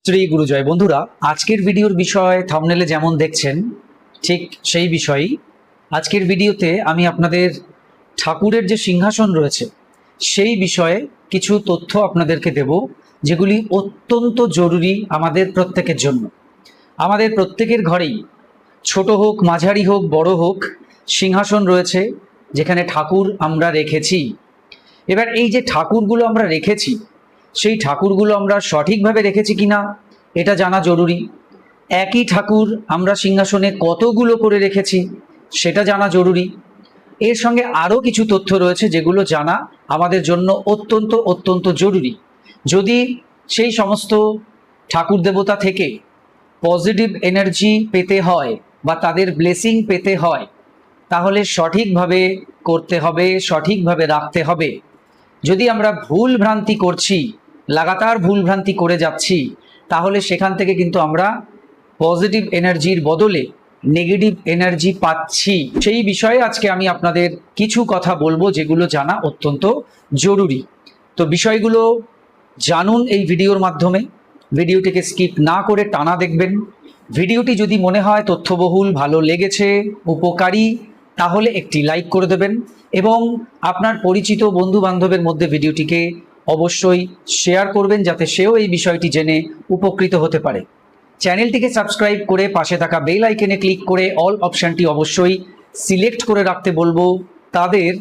শ্রী গুরুজয়। বন্ধুরা, আজকের ভিডিওর বিষয় থাম্বনেলে যেমন দেখছেন ঠিক সেই বিষয়ই। আজকের ভিডিওতে আমি আপনাদের ঠাকুরের যে সিংহাসন রয়েছে সেই বিষয়ে কিছু তথ্য আপনাদেরকে দেব, যেগুলি অত্যন্ত জরুরি আমাদের প্রত্যেকের জন্য। আমাদের প্রত্যেকের ঘরেই ছোট হোক, মাঝারি হোক, বড় হোক, সিংহাসন রয়েছে যেখানে ঠাকুর আমরা রেখেছি। এবার এই যে ঠাকুরগুলো আমরা রেখেছি, সেই ঠাকুরগুলো আমরা সঠিকভাবে রেখেছি কিনা এটা জানা জরুরি। একই ঠাকুর আমরা সিংহাসনে কতগুলো করে রেখেছি সেটা জানা জরুরি। এর সঙ্গে আরও কিছু তথ্য রয়েছে যেগুলো জানা আমাদের জন্য অত্যন্ত অত্যন্ত জরুরি। যদি সেই সমস্ত ঠাকুর দেবতা থেকে পজিটিভ এনার্জি পেতে হয় বা তাদের ব্লেসিং পেতে হয়, তাহলে সঠিকভাবে করতে হবে, সঠিকভাবে রাখতে হবে। যদি আমরা ভুল ভ্রান্তি করছি, লাগাতার ভুল ভ্রান্তি করে যাচ্ছি, তাহলে সেখান থেকে কিন্তু আমরা পজিটিভ এনার্জির বদলে নেগেটিভ এনার্জি পাচ্ছি। সেই বিষয়ে আজকে আমি আপনাদের কিছু কথা বলবো যেগুলো জানা অত্যন্ত জরুরি। তো বিষয়গুলো জানুন এই ভিডিওর মাধ্যমে। ভিডিওটিকে স্কিপ না করে টানা দেখবেন। ভিডিওটি যদি মনে হয় তথ্যবহুল, ভালো লেগেছে, উপকারী, তাহলে একটি লাইক করে দেবেন এবং আপনার পরিচিত বন্ধু বান্ধবের মধ্যে ভিডিওটিকে অবশ্যই শেয়ার করবেন, যাতে সেও এই বিষয়টি জেনে উপকৃত হতে পারে। চ্যানেলটিকে সাবস্ক্রাইব করে পাশে থাকা বেল আইকনে ক্লিক করে অল অপশানটি অবশ্যই সিলেক্ট করে রাখতে বলবো তাদের,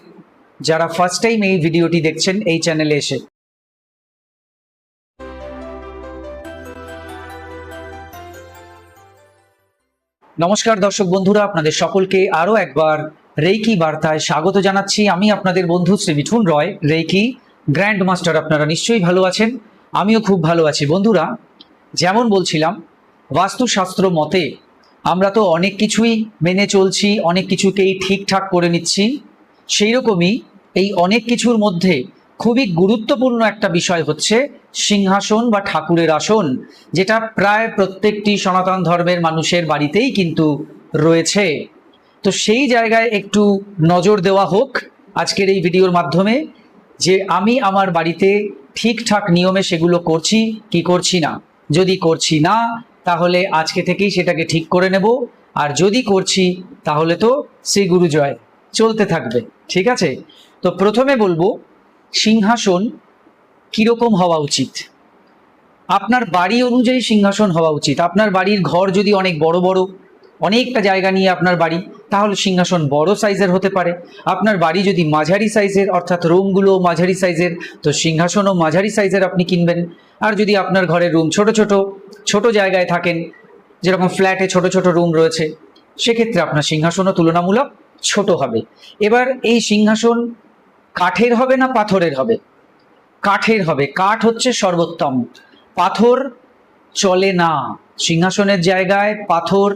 যারা ফার্স্ট টাইম এই ভিডিওটি দেখছেন এই চ্যানেলে এসে। নমস্কার দর্শক বন্ধুরা, আপনাদের সকলকে আরও একবার রেইকি বার্তায় স্বাগত জানাচ্ছি। আমি আপনাদের বন্ধু শ্রী মিঠুন রয়, রেইকি গ্র্যান্ড মাস্টার। আপনারা নিশ্চয়ই ভালো আছেন, আমিও খুব ভালো আছি। বন্ধুরা, যেমন বলছিলাম, বাস্তুশাস্ত্র মতে আমরা তো অনেক কিছুই মেনে চলছি, অনেক কিছুকেই ঠিকঠাক করে নিচ্ছি। সেই রকমই এই অনেক কিছুর মধ্যে খুবই গুরুত্বপূর্ণ একটা বিষয় হচ্ছে সিংহাসন বা ঠাকুরের আসন, যেটা প্রায় প্রত্যেকটি সনাতন ধর্মের মানুষের বাড়িতেই কিন্তু রয়েছে। তো সেই জায়গায় একটু নজর দেওয়া হোক আজকের এই ভিডিওর মাধ্যমে, যে আমি আমার বাড়িতে ঠিকঠাক নিয়মে সেগুলো করছি কি করছি না। যদি করছি না, তাহলে আজকে থেকেই সেটাকে ঠিক করে নেব, আর যদি করছি তাহলে তো শ্রী গুরু জয় চলতে থাকবে। ঠিক আছে? তো প্রথমে বলবো সিংহাসন কিরকম হওয়া উচিত। আপনার বাড়ি অনুযায়ী সিংহাসন হওয়া উচিত। আপনার বাড়ির ঘর যদি অনেক বড় বড়, অনেকটা জায়গা নিয়ে আপনার বাড়ি, তাহলে সিংহাসন বড় সাইজের হতে পারে। আপনার বাড়ি যদি মাঝারি সাইজের, অর্থাৎ রুমগুলো মাঝারি সাইজের, তো সিংহাসনও মাঝারি সাইজের আপনি কিনবেন। আর যদি আপনার ঘরের রুম ছোট ছোট, ছোট জায়গায় থাকেন, যেরকম ফ্ল্যাটে ছোট ছোট রুম রয়েছে, সেক্ষেত্রে আপনার সিংহাসনও তুলনামূলক ছোট হবে। এবার এই সিংহাসন কাঠের হবে না পাথরের হবে? কাঠের হবে। কাঠ হচ্ছে সর্বোত্তম, পাথর চলে না। সিংহাসনের জায়গায় পাথর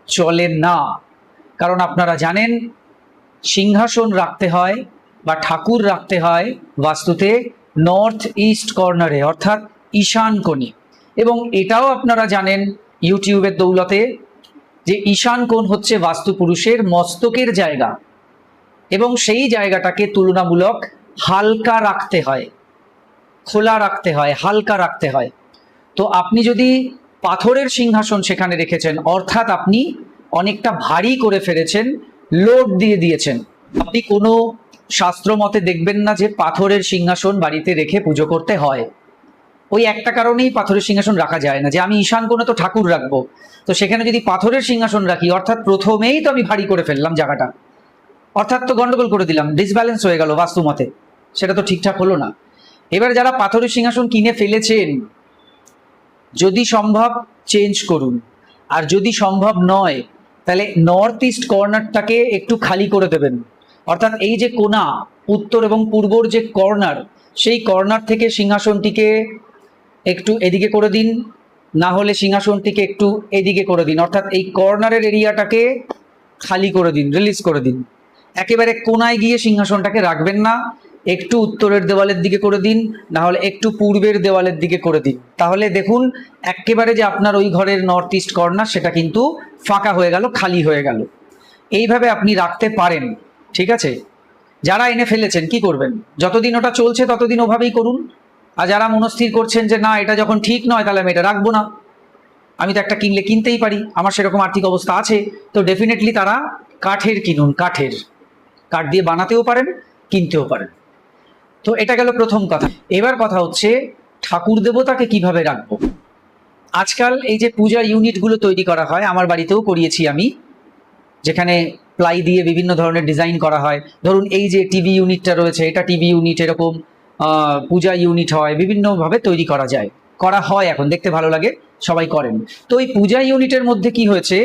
চলে না। কারণ আপনারা জানেন, সিংহাসন রাখতে হয় বা ঠাকুর রাখতে হয় বাস্তুতে নর্থ ইস্ট কর্নারে, অর্থাৎ ঈশান কোণে। এবং এটাও আপনারা জানেন ইউটিউবের দৌলতে, যে ঈশান কোণ হচ্ছে বাস্তুপুরুষের মস্তকের জায়গা, এবং সেই জায়গাটাকে তুলনামূলক হালকা রাখতে হয়, খোলা রাখতে হয়, হালকা রাখতে হয়। তো আপনি যদি পাথরের সিংহাসন সেখানে রেখেছেন, অর্থাৎ আপনি অনেকটা ভারী করে ফেলেছেন, লোড দিয়ে দিয়েছেন। আপনি কোনো শাস্ত্র মতে দেখবেন না যে পাথরের সিংহাসন বাড়িতে রেখে পুজো করতে হয়। ওই একটা কারণেই পাথরের সিংহাসন রাখা যায় না, যে আমি ঈশান কোণে তো ঠাকুর রাখবো, তো সেখানে যদি পাথরের সিংহাসন রাখি, অর্থাৎ প্রথমেই তো আমি ভারী করে ফেললাম জায়গাটা, অর্থাৎ তো গন্ডগোল করে দিলাম, ডিসব্যালেন্স হয়ে গেল বাস্তু মতে, সেটা তো ঠিকঠাক হলো না। এবার যারা পাথরের সিংহাসন কিনে ফেলেছেন, যদি সম্ভব চেঞ্জ করুন, আর যদি সম্ভব নয় তাহলে নর্থ ইস্ট কর্নারটাকে একটু খালি করে দেবেন। অর্থাৎ এই যে কোণা, উত্তর এবং পূর্বর যে কর্নার, সেই কর্নার থেকে সিংহাসনটিকে একটু এদিকে করে দিন, না হলে সিংহাসনটিকে একটু এদিকে করে দিন। অর্থাৎ এই কর্নারের এরিয়াটাকে খালি করে দিন, রিলিজ করে দিন। একেবারে কোণায় গিয়ে সিংহাসনটাকে রাখবেন না, একটু উত্তরের দেওয়ালের দিকে করে দিন, না হলে একটু পূর্বের দেওয়ালের দিকে করে দিন। তাহলে দেখুন একেবারে যে আপনার ওই ঘরের নর্থ ইস্ট কর্নার, সেটা কিন্তু ফাঁকা হয়ে গেল, খালি হয়ে গেল। এইভাবে আপনি রাখতে পারেন। ঠিক আছে? যারা এনে ফেলেছেন কি করবেন, যতদিন ওটা চলছে ততদিন ওভাবেই করুন। আর যারা মনস্থির করছেন যে না, এটা যখন ঠিক নয় তাহলে আমি এটা রাখবো না, আমি তো একটা কিনলে কিনতেই পারি, আমার সেরকম আর্থিক অবস্থা আছে, তো ডেফিনেটলি তারা কাঠের কিনুন, কাঠ দিয়ে বানাতেও পারেন, কিনতেও পারেন। তো এটা গেল প্রথম কথা। এবার কথা হচ্ছে ঠাকুর দেবতাকে কিভাবে রাখবো। আজকাল এই যে পূজার ইউনিটগুলো তৈরি করা হয়, আমার বাড়িতেও করিয়েছি আমি, যেখানে প্লাই দিয়ে বিভিন্ন ধরনের ডিজাইন করা হয়। ধরুন এই যে টিভি ইউনিটটা রয়েছে, এটা টিভি ইউনিট, এরকম পূজা ইউনিট হয়, বিভিন্নভাবে তৈরি করা হয়, এখন দেখতে ভালো লাগে, সবাই করেন। তো এই পূজা ইউনিটের মধ্যে কি হয়েছে,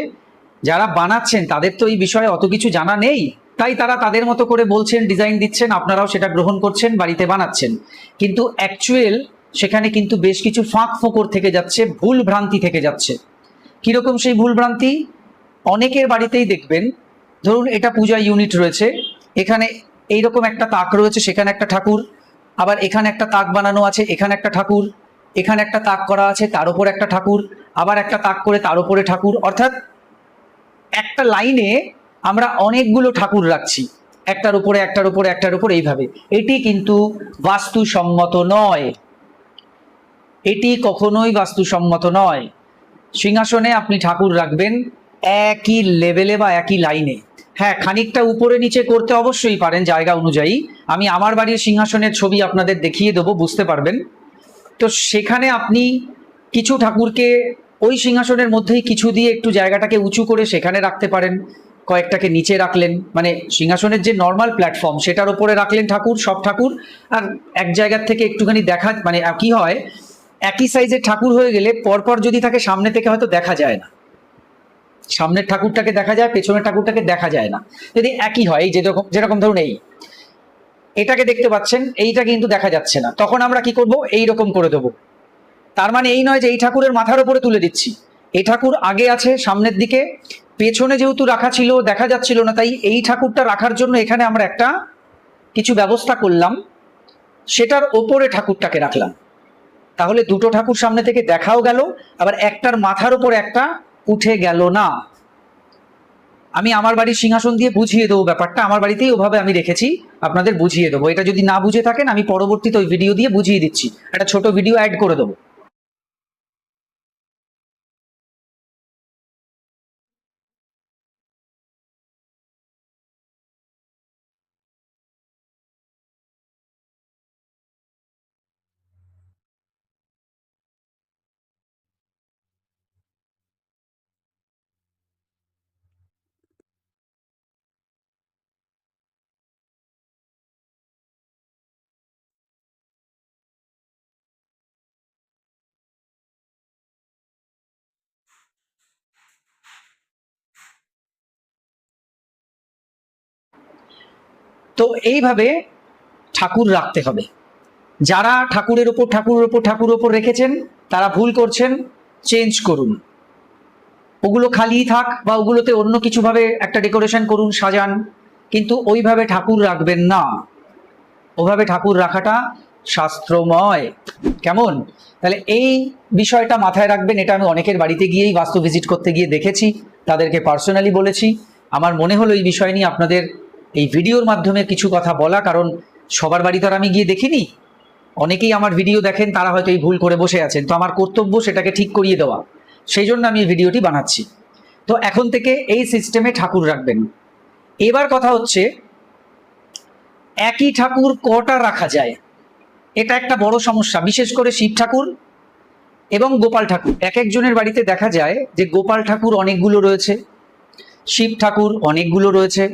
যারা বানাচ্ছেন তাদের তো এই বিষয়ে অত কিছু জানা নেই, তাই তারা তাদের মতো করে বলছেন, ডিজাইন দিচ্ছেন, আপনারাও সেটা গ্রহণ করছেন, বাড়িতে বানাচ্ছেন। কিন্তু অ্যাকচুয়াল সেখানে কিন্তু বেশ কিছু ফাঁক ফোকর থেকে যাচ্ছে, ভুল ভ্রান্তি থেকে যাচ্ছে। কিরকম সেই ভুল ভ্রান্তি? অনেকের বাড়িতেই দেখবেন, ধরুন এটা পূজা ইউনিট রয়েছে, এখানে এইরকম একটা তাক রয়েছে, সেখানে একটা ঠাকুর, আবার এখানে একটা তাক বানানো আছে, এখানে একটা ঠাকুর, এখানে একটা তাক করা আছে, তার উপর একটা ঠাকুর, আবার একটা তাক করে তার উপরে ঠাকুর, অর্থাৎ একটা লাইনে আমরা অনেকগুলো ঠাকুর রাখছি, একটার উপরে একটার উপরে একটার উপরে, এইভাবে। এটি কিন্তু বাস্তুসম্মত নয়, এটি কখনোই বাস্তুসম্মত নয়। সিংহাসনে আপনি ঠাকুর রাখবেন একই লেভেলে বা একই লাইনে। হ্যাঁ, খানিকটা উপরে নিচে করতে অবশ্যই পারেন জায়গা অনুযায়ী। আমি আমার বাড়ির সিংহাসনের ছবি আপনাদের দেখিয়ে দেবো, বুঝতে পারবেন। তো সেখানে আপনি কিছু ঠাকুরকে ওই সিংহাসনের মধ্যেই কিছু দিয়ে একটু জায়গাটাকে উঁচু করে সেখানে রাখতে পারেন, কয়েকটাকে নিচে রাখলেন, মানে সিংহাসনের যে নর্মাল প্ল্যাটফর্ম সেটার উপরে রাখলেন ঠাকুর, সব ঠাকুর। আর এক জায়গার থেকে একটুখানি দেখা, মানে কি হয়, একই সাইজের ঠাকুর হয়ে গেলে পরপর যদি থাকে, সামনে থেকে হয়তো দেখা যায় না, সামনের ঠাকুরটাকে দেখা যায়, পেছনের ঠাকুরটাকে দেখা যায় না। যদি একই হয়, এই যেরকম যেরকম ধরুন এটাকে দেখতে পাচ্ছেন, এইটা কিন্তু দেখা যাচ্ছে না, তখন আমরা কি করব, এই রকম করে দেবো। তার মানে এই নয় যে এই ঠাকুরের মাথার উপরে তুলে দিচ্ছি, এই ঠাকুর আগে আছে সামনের দিকে, পেছনে যেহেতু রাখা ছিল দেখা যাচ্ছিল না, তাই এই ঠাকুরটা রাখার জন্য এখানে আমরা একটা কিছু ব্যবস্থা করলাম, সেটার ওপরে ঠাকুরটাকে রাখলাম। তাহলে দুটো ঠাকুর সামনে থেকে দেখাও গেল, আবার একটার মাথার উপর একটা উঠে গেল না। আমি আমার বাড়ির সিংহাসন দিয়ে বুঝিয়ে দেবো ব্যাপারটা, আমার বাড়িতেই ওভাবে আমি রেখেছি, আপনাদের বুঝিয়ে দেবো। এটা যদি না বুঝে থাকেন, আমি পরবর্তীতে ওই ভিডিও দিয়ে বুঝিয়ে দিচ্ছি, একটা ছোট ভিডিও অ্যাড করে দেবো। তো এইভাবে ঠাকুর রাখতে হবে। যারা ঠাকুরের ওপর রেখেছেন তারা ভুল করছেন, চেঞ্জ করুন, ওগুলো খালিই থাক, বা ওগুলোতে অন্য কিছু ভাবে একটা ডেকোরেশন করুন, সাজান, কিন্তু ওইভাবে ঠাকুর রাখবেন না। ওভাবে ঠাকুর রাখাটা শাস্ত্রময়। কেমন? তাহলে এই বিষয়টা মাথায় রাখবেন। এটা আমি অনেকের বাড়িতে গিয়েই বাস্তু ভিজিট করতে গিয়ে দেখেছি, তাদেরকে পার্সোনালি বলেছি। আমার মনে হলো এই বিষয় নিয়ে আপনাদের এই ভিডিওর মাধ্যমে কিছু কথা বলা, কারণ সবার বাড়ি তো আর আমি গিয়ে দেখিনি, অনেকেই আমার ভিডিও দেখেন, তারা হয়তো এই ভুল করে বসে আছেন, তো আমার কর্তব্য সেটাকে ঠিক করিয়ে দেওয়া, সেই জন্য আমি এই ভিডিওটি বানাচ্ছি। তো এখন থেকে এই সিস্টেমে ঠাকুর রাখবেন। এবার কথা হচ্ছে একই ঠাকুর কটা রাখা যায়, এটা একটা বড় সমস্যা, বিশেষ করে শিব ঠাকুর এবং গোপাল ঠাকুর। এক একজনের বাড়িতে দেখা যায় যে গোপাল ঠাকুর অনেকগুলো রয়েছে, শিব ঠাকুর অনেকগুলো রয়েছে।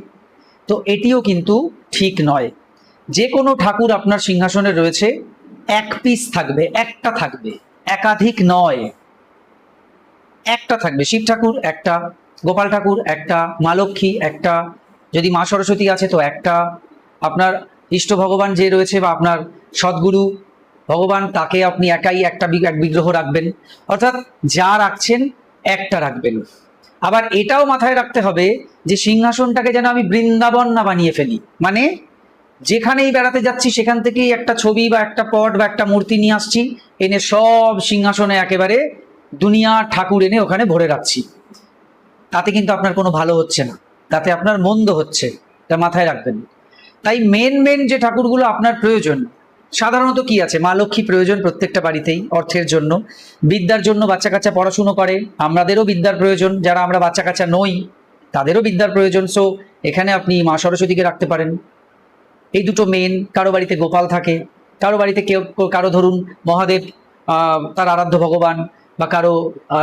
তো এটিও কিন্তু ঠিক নয়। যে কোনো ঠাকুর আপনার সিংহাসনে রয়েছে, এক পিস থাকবে, একটা থাকবে, একাধিক নয়, একটা থাকবে। শিব ঠাকুর একটা, গোপাল ঠাকুর একটা, মা লক্ষ্মী একটা, যদি মা সরস্বতী আছে তো একটা, আপনার ইষ্ট ভগবান যে রয়েছে বা আপনার সদ্গুরু ভগবান, তাকে আপনি একাই একটা এক বিগ্রহ রাখবেন। অর্থাৎ যা রাখছেন একটা রাখবেন। আবার এটাও মাথায় রাখতে হবে যে সিংহাসনটাকে যেন আমি বৃন্দাবন না বানিয়ে ফেলি, মানে যেখানেই বেড়াতে যাচ্ছি সেখান থেকেই একটা ছবি বা একটা পট বা একটা মূর্তি নিয়ে আসছি, এনে সব সিংহাসনে একেবারে দুনিয়ার ঠাকুর এনে ওখানে ভরে রাখছি। তাতে কিন্তু আপনার কোনো ভালো হচ্ছে না, তাতে আপনার মন্দ হচ্ছে, তা মাথায় রাখবেন। তাই মেন যে ঠাকুরগুলো আপনার প্রয়োজন, সাধারণত কি আছে, মা লক্ষ্মী প্রয়োজন প্রত্যেকটা বাড়িতেই, অর্থের জন্য, বিদ্যার জন্য, বাচ্চা কাচ্চা পড়াশুনো করে, আমাদেরও বিদ্যার প্রয়োজন, যারা আমরা বাচ্চা কাচ্চা নই তাদেরও বিদ্যার প্রয়োজন। সো এখানে আপনি মা সরস্বতীকে রাখতে পারেন। এই দুটো মেন। কারো বাড়িতে গোপাল থাকে, কারো বাড়িতে কেউ, কারো ধরুন মহাদেব তার আরাধ্য ভগবান, বা কারো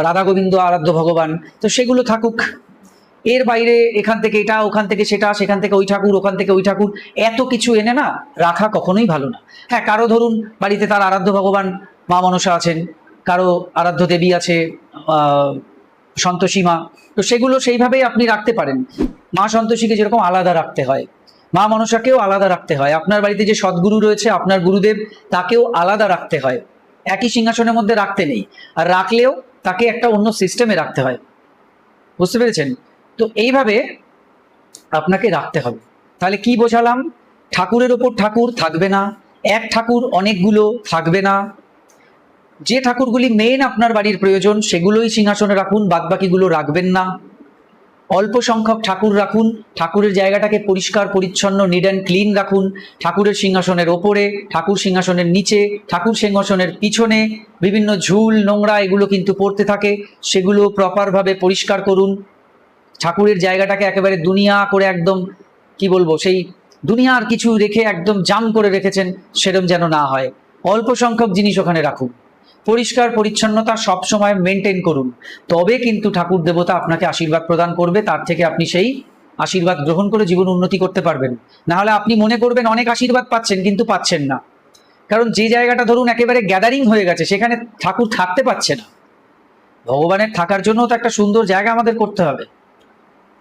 রাধা গোবিন্দ আরাধ্য ভগবান, তো সেগুলো থাকুক। এর বাইরে এখান থেকে এটা, ওখান থেকে সেটা, সেখান থেকে ওই ঠাকুর, ওখান থেকে ওই ঠাকুর, এত কিছু এনে না রাখা কখনোই ভালো না। হ্যাঁ, কারো ধরুন বাড়িতে তার আরাধ্য ভগবান মা মনসা আছেন, কারো আরাধ্য দেবী আছে সন্তোষী মা, তো সেগুলো সেইভাবেই আপনি রাখতে পারেন। মা সন্তোষীকে যেরকম আলাদা রাখতে হয়, মা মনসাকেও আলাদা রাখতে হয়। আপনার বাড়িতে যে সদ্গুরু রয়েছে, আপনার গুরুদেব, তাকেও আলাদা রাখতে হয়। একই সিংহাসনের মধ্যে রাখতে নেই, আর রাখলেও তাকে একটা অন্য সিস্টেমে রাখতে হয়। বুঝতে পেরেছেন? তো এইভাবে আপনাকে রাখতে হবে। তাহলে কি বোঝালাম? ঠাকুরের ওপর ঠাকুর থাকবে না, এক ঠাকুর অনেকগুলো থাকবে না। যে ঠাকুরগুলি মেন আপনার বাড়ির প্রয়োজন সেগুলোই সিংহাসনে রাখুন, বাদবাকিগুলো রাখবেন না। অল্প সংখ্যক ঠাকুর রাখুন, ঠাকুরের জায়গাটাকে পরিষ্কার পরিচ্ছন্ন, নিট অ্যান্ড ক্লিন রাখুন। ঠাকুরের সিংহাসনের ওপরে, ঠাকুর সিংহাসনের নিচে, ঠাকুর সিংহাসনের পিছনে বিভিন্ন ঝুল নোংরা এগুলো কিন্তু পড়তে থাকে, সেগুলো প্রপারভাবে পরিষ্কার করুন। ঠাকুরের জায়গাটাকে একেবারে দুনিয়া করে একদম, কি বলবো, সেই দুনিয়ার কিছু রেখে একদম জাম করে রেখেছেন সেরম যেন না হয়। অল্প সংখ্যক জিনিস ওখানে রাখুন, পরিষ্কার পরিচ্ছন্নতা সব সময় মেনটেন করুন, তবে কিন্তু ঠাকুর দেবতা আপনাকে আশীর্বাদ প্রদান করবে। তার থেকে আপনি সেই আশীর্বাদ গ্রহণ করে জীবন উন্নতি করতে পারবেন। না হলে আপনি মনে করবেন অনেক আশীর্বাদ পাচ্ছেন, কিন্তু পাচ্ছেন না। কারণ যে জায়গাটা ধরুন একেবারে গ্যাদারিং হয়ে গেছে, সেখানে ঠাকুর থাকতে পারছে না। ভগবানের থাকার জন্য তো একটা সুন্দর জায়গা আমাদের করতে হবে,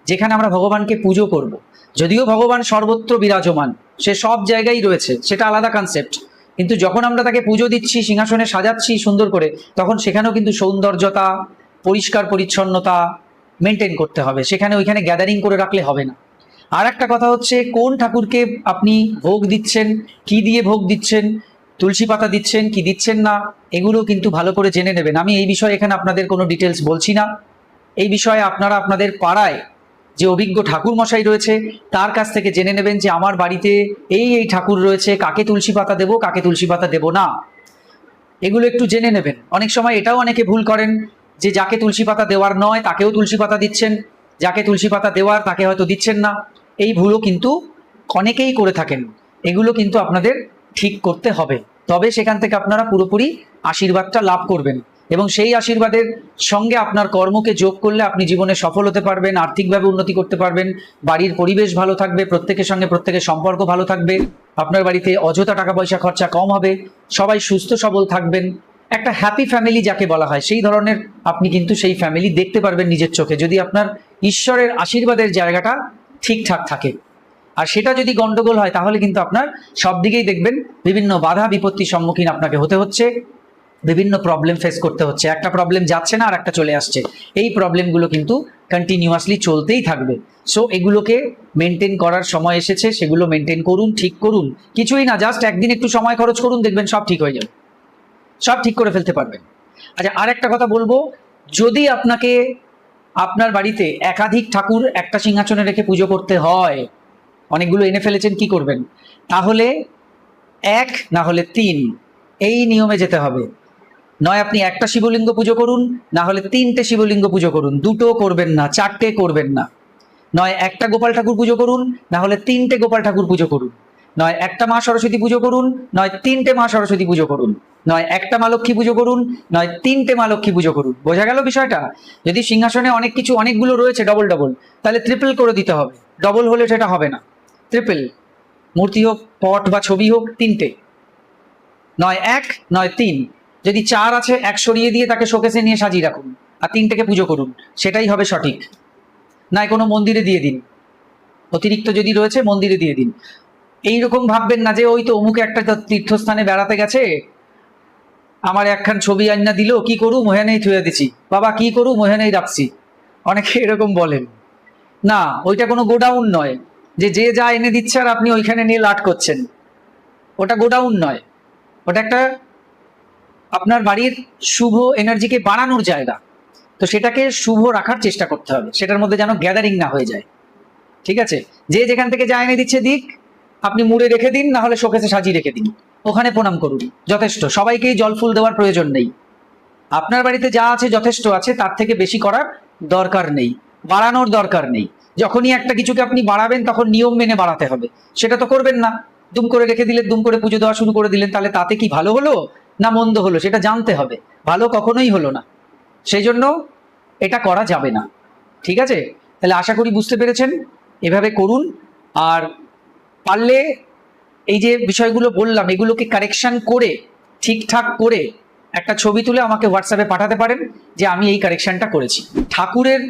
যেখানে আমরা ভগবানকে পুজো করব। যদিও ভগবান সর্বত্র বিরাজমান, সে সব জায়গায় রয়েছে, সেটা আলাদা কনসেপ্ট, কিন্তু যখন আমরা তাকে পুজো দিচ্ছি, সিংহাসনে সাজাচ্ছি সুন্দর করে, তখন সেখানেও কিন্তু সৌন্দর্যতা, পরিষ্কার পরিচ্ছন্নতা মেনটেন করতে হবে। সেখানে ওইখানে গ্যাদারিং করে রাখলে হবে না। আর একটা কথা হচ্ছে, কোন ঠাকুরকে আপনি ভোগ দিচ্ছেন, কি দিয়ে ভোগ দিচ্ছেন, তুলসী পাতা দিচ্ছেন কি দিচ্ছেন না, এগুলো কিন্তু ভালো করে জেনে নেবেন। আমি এই বিষয়ে এখানে আপনাদের কোনো ডিটেলস বলছি না। এই বিষয়ে আপনারা আপনাদের পাড়ায় যে অভিজ্ঞ ঠাকুর মশাই রয়েছে তার কাছ থেকে জেনে নেবেন যে আমার বাড়িতে এই এই ঠাকুর রয়েছে, কাকে তুলসী পাতা দেবো, কাকে তুলসী পাতা দেবো না, এগুলো একটু জেনে নেবেন। অনেক সময় এটাও অনেকে ভুল করেন যে যাকে তুলসী পাতা দেওয়ার নয় তাকেও তুলসী পাতা দিচ্ছেন, যাকে তুলসী পাতা দেওয়ার তাকে হয়তো দিচ্ছেন না। এই ভুলও কিন্তু অনেকেই করে থাকেন। এগুলো কিন্তু আপনাদের ঠিক করতে হবে, তবে সেখান থেকে আপনারা পুরোপুরি আশীর্বাদটা লাভ করবেন, এবং সেই আশীর্বাদের সঙ্গে আপনার কর্মকে যোগ করলে আপনি জীবনে সফল হতে পারবেন, আর্থিকভাবে উন্নতি করতে পারবেন, বাড়ির পরিবেশ ভালো থাকবে, প্রত্যেকের সঙ্গে প্রত্যেকের সম্পর্ক ভালো থাকবে, আপনার বাড়িতে অযথা টাকা পয়সা খরচা কম হবে, সবাই সুস্থ সবল থাকবেন। একটা হ্যাপি ফ্যামিলি যাকে বলা হয়, সেই ধরনের আপনি কিন্তু সেই ফ্যামিলি দেখতে পারবেন নিজের চোখে, যদি আপনার ঈশ্বরের আশীর্বাদের জায়গাটা ঠিকঠাক থাকে। আর সেটা যদি গন্ডগোল হয় তাহলে কিন্তু আপনার সব দিকেই দেখবেন বিভিন্ন বাধা বিপত্তির সম্মুখীন আপনাকে হতে হচ্ছে, বিভিন্ন প্রবলেম ফেস করতে হচ্ছে। একটা প্রবলেম যাচ্ছে না আর একটা চলে আসছে, এই প্রবলেমগুলো কিন্তু কন্টিনিউয়াসলি চলতেই থাকবে। সো এগুলোকে মেনটেন করার সময় এসেছে, সেগুলো মেনটেন করুন, ঠিক করুন। কিছুই না, জাস্ট একদিন একটু সময় খরচ করুন, দেখবেন সব ঠিক হয়ে যাবে, সব ঠিক করে ফেলতে পারবেন। আচ্ছা, আর একটা কথা বলবো, যদি আপনাকে আপনার বাড়িতে একাধিক ঠাকুর একটা সিংহাসনে রেখে পুজো করতে হয়, অনেকগুলো এনে ফেলেছেন, কি করবেন? তাহলে 1 না হলে 3 এই নিয়মে যেতে হবে। নয় আপনি একটা শিবলিঙ্গ পুজো করুন, না হলে 3টে শিবলিঙ্গ পুজো করুন, 2টো করবেন না, 4টে করবেন না। নয় একটা গোপাল ঠাকুর পুজো করুন, না হলে 3টে গোপাল ঠাকুর পুজো করুন। নয় একটা মা সরস্বতী পুজো করুন, নয় 3টে মা সরস্বতী পুজো করুন। নয় একটা মা লক্ষ্মী পুজো করুন, নয় 3টে মা লক্ষ্মী পুজো করুন। বোঝা গেল বিষয়টা? যদি সিংহাসনে অনেক কিছু অনেকগুলো রয়েছে ডবল ডবল, তাহলে ট্রিপল করে দিতে হবে। ডবল হলে সেটা হবে না, ট্রিপল। মূর্তি হোক, পট বা ছবি হোক, 3টে, নয় 1 নয় 3। যদি 4 আছে, 1 সরিয়ে দিয়ে তাকে শোকেসে নিয়ে সাজিয়ে রাখুন, আর 3টেকে পুজো করুন, সেটাই হবে সঠিক। নয় কোনো মন্দিরে দিয়ে দিন, অতিরিক্ত যদি রয়েছে মন্দিরে দিয়ে দিন। এইরকম ভাববেন না যে ওই তো অমুকে একটা তীর্থস্থানে বেড়াতে গেছে, আমার একখান ছবি আইনা দিল, কি করু মোহেনেই থুয়ে দিছি, বাবা কি করু মোহেনেই রাখছি। অনেকে এরকম বলেন না, ওইটা কোনো গোডাউন নয় যে যে যা এনে দিচ্ছে আর আপনি ওইখানে নিয়ে লাট করছেন। ওটা গোডাউন নয়, ওটা একটা আপনার বাড়ির শুভ এনার্জিকে বাড়ানোর জায়গা। তো সেটাকে শুভ রাখার চেষ্টা করতে হবে, সেটার মধ্যে যেন গ্যাদারিং না হয়ে যায়। ঠিক আছে? যে যেখান থেকে যা এনে দিচ্ছে দিক, আপনি মুড়ে রেখে দিন, না হলে শোকেসে সাজিয়ে রেখে দিন, ওখানে প্রণাম করুন, যথেষ্ট। সবাইকেই জল ফুল দেওয়ার প্রয়োজন নেই। আপনার বাড়িতে যা আছে যথেষ্ট আছে, তার থেকে বেশি করার দরকার নেই, বাড়ানোর দরকার নেই। যখনই একটা কিছুকে আপনি বাড়াবেন তখন নিয়ম মেনে বাড়াতে হবে, সেটা তো করবেন না। দুম করে রেখে দিলেন, দুম করে পুজো দেওয়া শুরু করে দিলেন, তাহলে তাতে কি ভালো হলো না মন্দ হলো সেটা জানতে হবে। ভালো কখনোই হলো না, সেই জন্য এটা করা যাবে না। ঠিক আছে, তাহলে আশা করি বুঝতে পেরেছেন। এভাবে করুন। আর পারলে এই যে বিষয়গুলো বললাম এগুলোকে কারেকশন করে ঠিকঠাক করে একটা ছবি তুলে আমাকে হোয়াটসঅ্যাপে পাঠাতে পারেন যে আমি এই কারেকশনটা করেছি। ঠাকুরের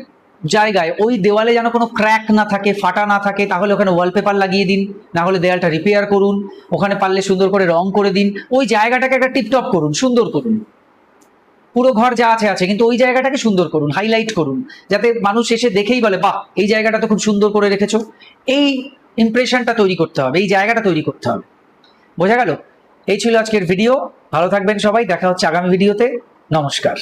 জায়গায় ওই দেওয়ালে যেন কোনো ক্র্যাক না থাকে, ফাটা না থাকে, তাহলে ওখানে ওয়ালপেপার লাগিয়ে দিন, না হলে দেওয়ালটা রিপেয়ার করুন, ওখানে পারলে সুন্দর করে রং করে দিন, ওই জায়গাটাকে একটা টিপটপ করুন, সুন্দর করুন। পুরো ঘর যা আছে আছে, কিন্তু ওই জায়গাটাকে সুন্দর করুন, হাইলাইট করুন, যাতে মানুষ এসে দেখেই বলে বাহ এই জায়গাটা তো খুব সুন্দর করে রেখেছো। এই ইমপ্রেশনটা তৈরি করতে হবে, এই জায়গাটা তৈরি করতে হবে। বোঝা গেল? এই ছিল আজকের ভিডিও। ভালো থাকবেন সবাই, দেখা হচ্ছে আগামী ভিডিওতে। নমস্কার।